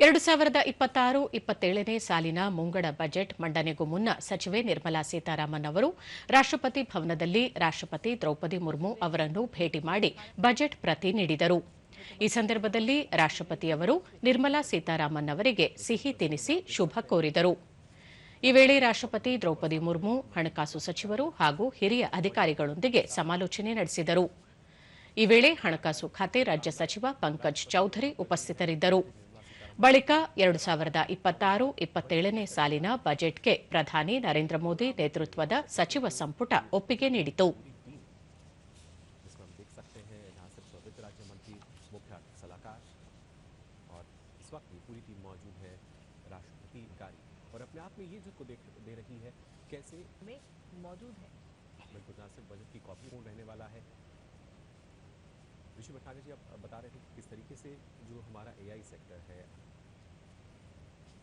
2026-27ನೇ ಸಾಲಿನ ಮುಂಗಡ ಬಜೆಟ್ ಮಂಡನೆಗೂ ಮುನ್ನ ಸಚಿವೆ ನಿರ್ಮಲಾ ಸೀತಾರಾಮನ್ ಅವರು ರಾಷ್ಟ್ರಪತಿ ಭವನದಲ್ಲಿ ರಾಷ್ಟ್ರಪತಿ ದ್ರೌಪದಿ ಮುರ್ಮು ಅವರನ್ನು ಭೇಟಿ ಮಾಡಿ ಬಜೆಟ್ ಪ್ರತಿ ನೀಡಿದರು. ಈ ಸಂದರ್ಭದಲ್ಲಿ ರಾಷ್ಟ್ರಪತಿ ಅವರು ನಿರ್ಮಲಾ ಸೀತಾರಾಮನ್ ಅವರಿಗೆ ಸಿಹಿ ತಿನಿಸಿ ಶುಭ ಕೋರಿದರು. ಈ ವೇಳೆ ರಾಷ್ಟ್ರಪತಿ ದ್ರೌಪದಿ ಮುರ್ಮು ಹಣಕಾಸು ಸಚಿವರು ಹಾಗೂ ಹಿರಿಯ ಅಧಿಕಾರಿಗಳೊಂದಿಗೆ ಸಮಾಲೋಚನೆ ನಡೆಸಿದರು. ಈ ವೇಳೆ ಹಣಕಾಸು ಖಾತೆ ರಾಜ್ಯ ಸಚಿವ ಪಂಕಜ್ ಚೌಧರಿ ಉಪಸ್ಥಿತರಿದ್ದರು. ಬಳಿಕ 2026-27ನೇ ಸಾಲಿನ ಬಜೆಟ್ಗೆ ಪ್ರಧಾನಿ ನರೇಂದ್ರ ಮೋದಿ ನೇತೃತ್ವದ ಸಚಿವ ಸಂಪುಟ ಒಪ್ಪಿಗೆ ನೀಡಿತು. और अपने आप में ये जो दे रही है कैसे में मौजूद है, बिल्कुल ना सिर्फ बजट की कॉपी रहने वाला है। ऋषि भट्टाचार्य जी आप बता रहे थे किस तरीके से जो हमारा एआई सेक्टर है